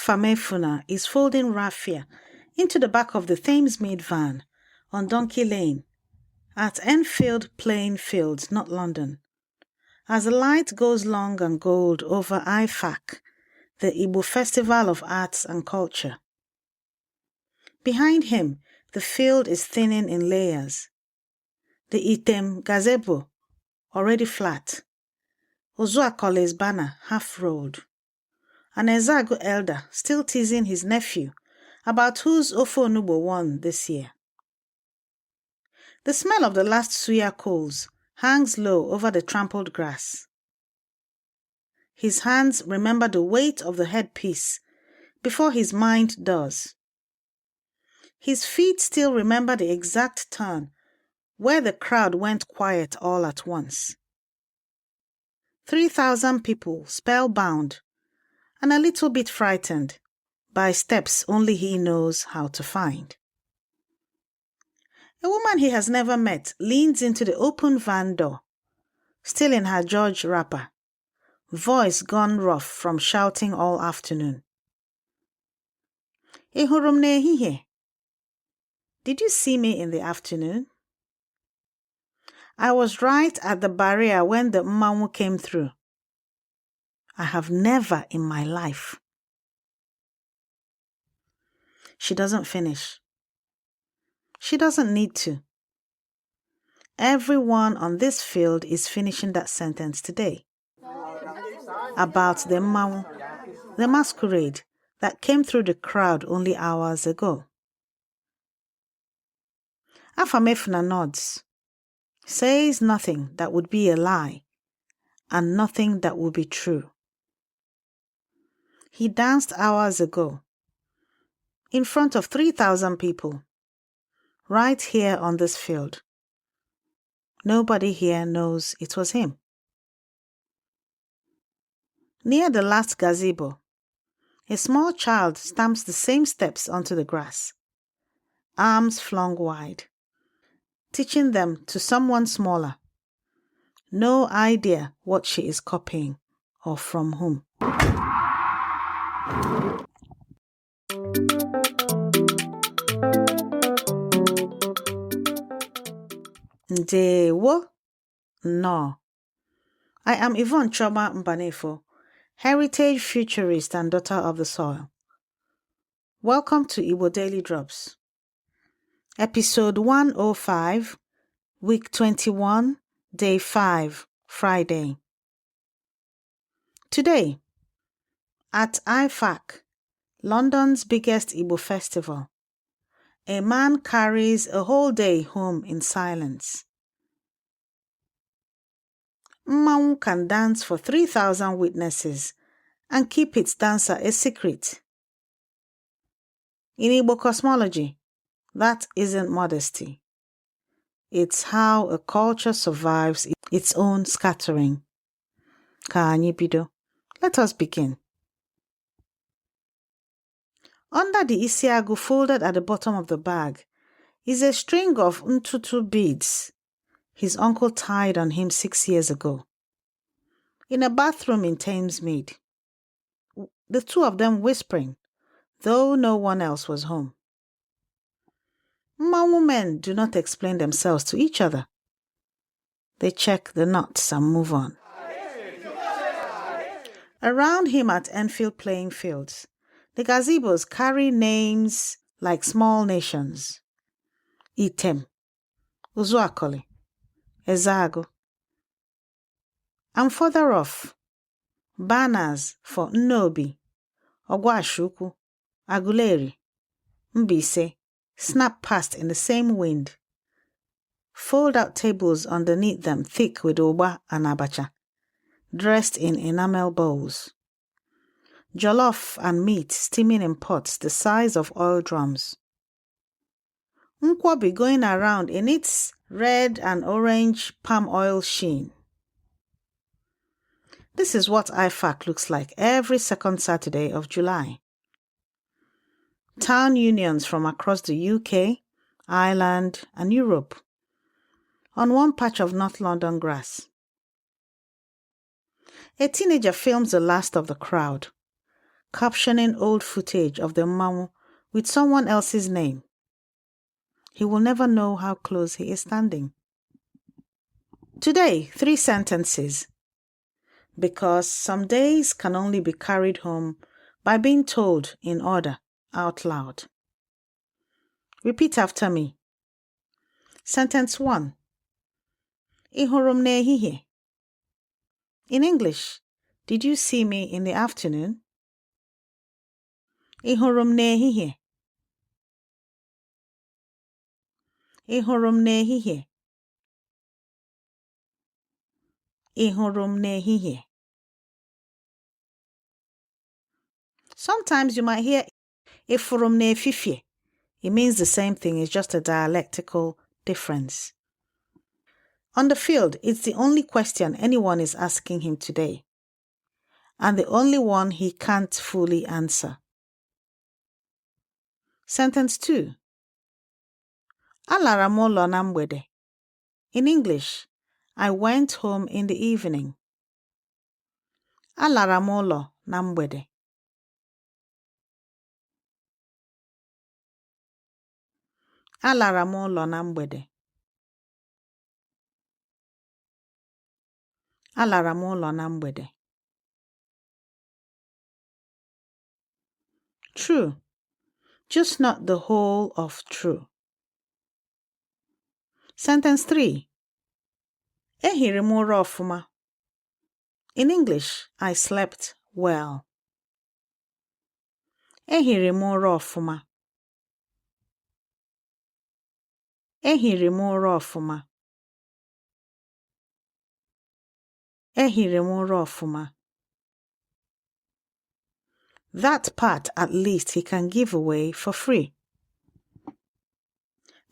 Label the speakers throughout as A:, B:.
A: Afamefuna is folding raffia into the back of the Thamesmead van on Donkey Lane at Enfield Playing Fields, not London, as the light goes long and gold over IFAC, the Igbo Festival of Arts and Culture. Behind him, the field is thinning in layers. The Item gazebo, already flat. Uzuakoli's banner, half-rolled. An Ezeagu elder still teasing his nephew about whose Ofonubo won this year. The smell of the last suya coals hangs low over the trampled grass. His hands remember the weight of the headpiece before his mind does. His feet still remember the exact turn where the crowd went quiet all at once. 3,000 people spellbound and a little bit frightened by steps only he knows how to find. A woman he has never met leans into the open van door, still in her George wrapper, voice gone rough from shouting all afternoon. Hụrụ n'ehihie. Did you see me in the afternoon? I was right at the barrier when the Mmanwụ came through. I have never in my life. She doesn't finish. She doesn't need to. Everyone on this field is finishing that sentence today. About the Mmanwụ, the masquerade that came through the crowd only hours ago. Afamefuna nods, says nothing that would be a lie, and nothing that would be true. He danced hours ago, in front of 3,000 people, right here on this field. Nobody here knows it was him. Near the last gazebo, a small child stamps the same steps onto the grass, arms flung wide, teaching them to someone smaller. No idea what she is copying or from whom. Ndewo. No. I am Yvonne Mbanefo, heritage futurist and daughter of the soil. Welcome to Igbo Daily Drops. Episode 105, week 21, day 5, Friday. Today, at IFAC, London's biggest Igbo festival, a man carries a whole day home in silence. Mmanwụ can dance for 3,000 witnesses and keep its dancer a secret. In Igbo cosmology, that isn't modesty. It's how a culture survives its own scattering. Ka anyị bido. Let us begin. Under the Ezeagu folded at the bottom of the bag is a string of ntutu beads his uncle tied on him 6 years ago. In a bathroom in Thamesmead, the two of them whispering, though no one else was home. Mmanwụ men do not explain themselves to each other. They check the knots and move on. Around him at Enfield Playing Fields, the gazebos carry names like small nations. Item, Uzuakoli, Ezeagu. And further off, banners for Nnobi, Ọgwashi-Uku, Aguleri, Mbaise snap past in the same wind. Fold-out tables underneath them thick with oba and abacha, dressed in enamel bowls. Jollof and meat steaming in pots the size of oil drums. Nkwụ going around in its red and orange palm oil sheen. This is what IFAC looks like every second Saturday of July. Town unions from across the UK, Ireland, and Europe on one patch of North London grass. A teenager films the last of the crowd, captioning old footage of the Mmanwụ with someone else's name. He will never know how close he is standing. Today, 3 sentences. Because some days can only be carried home by being told in order, out loud. Repeat after me. Sentence 1. Ị hụrụ m n'ehihie? In English, did you see me in the afternoon? Ị hụrụ m n'ehihie? Ị hụrụ m n'ehihie? Ị hụrụ m n'ehihie? Sometimes you might hear ị fụrụ m n'efifie. It means the same thing, it's just a dialectical difference. On the field, it's the only question anyone is asking him today, and the only one he can't fully answer. Sentence 2. Alara m ụlọ na mgbede. In English, I went home in the evening. Alara m ụlọ na mgbede. Alara m ụlọ na mgbede. Alara m ụlọ na mgbede. True, just not the whole of true. Sentence 3. Ehiri m ụra ọfụma. In English, I slept well. Ehiri m ụra ọfụma. Ehiri m ụra ọfụma. Ehiri m ụra ọfụma. That part, at least, he can give away for free.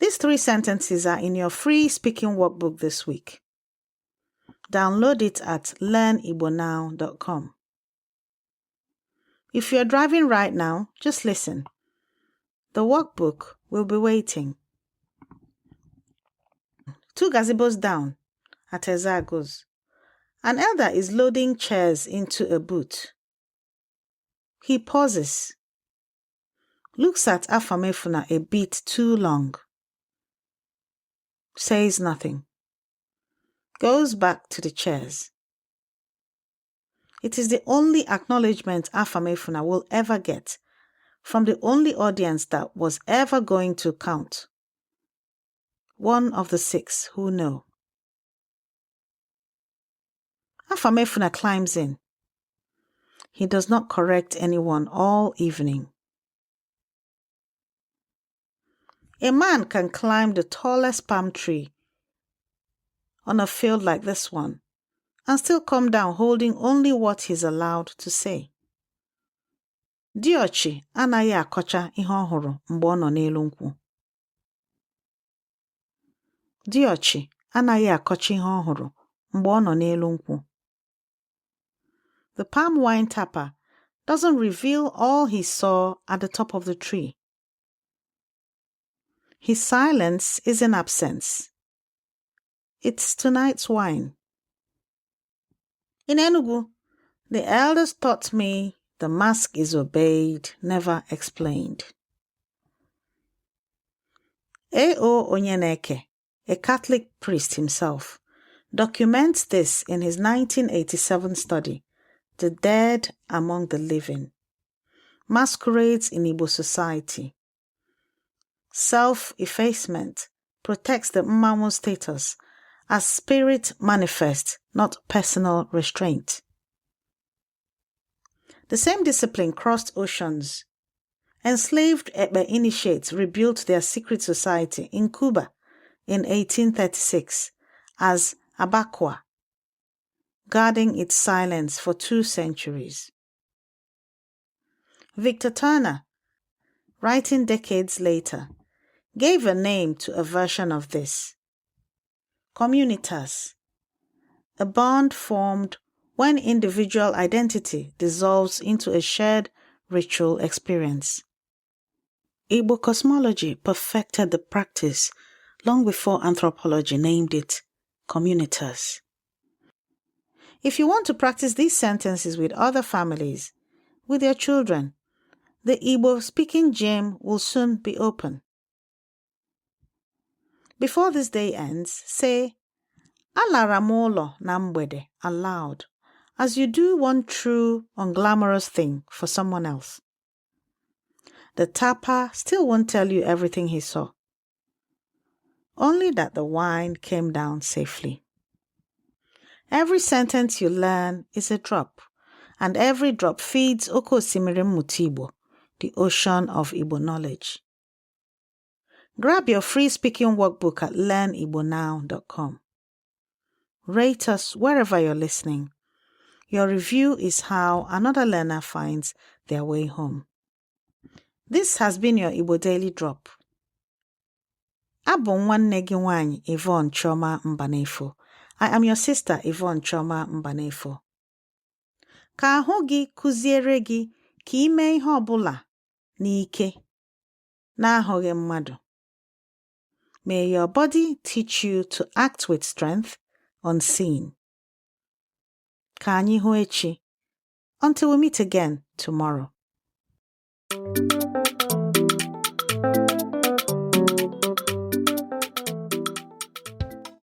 A: These 3 sentences are in your free speaking workbook this week. Download it at learnibonow.com. If you're driving right now, just listen. The workbook will be waiting. 2 gazebos down at Ezeagu's. An elder is loading chairs into a boot. He pauses, looks at Afamefuna a bit too long, says nothing, goes back to the chairs. It is the only acknowledgement Afamefuna will ever get from the only audience that was ever going to count. One of the 6 who know. Afamefuna climbs in. He does not correct anyone all evening. A man can climb the tallest palm tree on a field like this one and still come down holding only what he's allowed to say. Dịọchị anaghị akọcha ihe ọ hụrụ mgbe ọ nọ n'elu nkwụ. Dịọchị anaghị akọcha ihe ọ hụrụ mgbe ọ nọ n'elu nkwụ. The palm wine tapper doesn't reveal all he saw at the top of the tree. His silence is an absence. It's tonight's wine. In Enugu, the elders taught me the mask is obeyed, never explained. A.O. Onyeneke, a Catholic priest himself, documents this in his 1987 study, The Dead Among the Living, Masquerades in Igbo Society. Self-effacement protects the Mmanwụ status as spirit manifest, not personal restraint. The same discipline crossed oceans. Enslaved Ebe initiates rebuilt their secret society in Cuba in 1836 as Abakwa, guarding its silence for 2 centuries. Victor Turner, writing decades later, gave a name to a version of this. Communitas, a bond formed when individual identity dissolves into a shared ritual experience. Igbo cosmology perfected the practice long before anthropology named it communitas. If you want to practice these sentences with other families, with your children. The Igbo-speaking gym will soon be open. Before this day ends, say, "Alara m ụlọ na mgbede" aloud, as you do one true, unglamorous thing for someone else. The tapper still won't tell you everything he saw, only that the wine came down safely. Every sentence you learn is a drop, and every drop feeds Oke Osimiri Mmụta Igbo, the ocean of Igbo knowledge. Grab your free speaking workbook at learnibonow.com. Rate us wherever you're listening. Your review is how another learner finds their way home. This has been your Igbo Daily Drop. Abụ nwanne gị nwanyị Yvonne Chioma Mbanefo. I am your sister Yvonne Chioma Mbanefo. Ka ahụ gị kụziere gị ka ime ihe ọbụla n'ike na-ahụghị mmadụ. May your body teach you to act with strength unseen. Ka anyị hụ echi. Until we meet again tomorrow.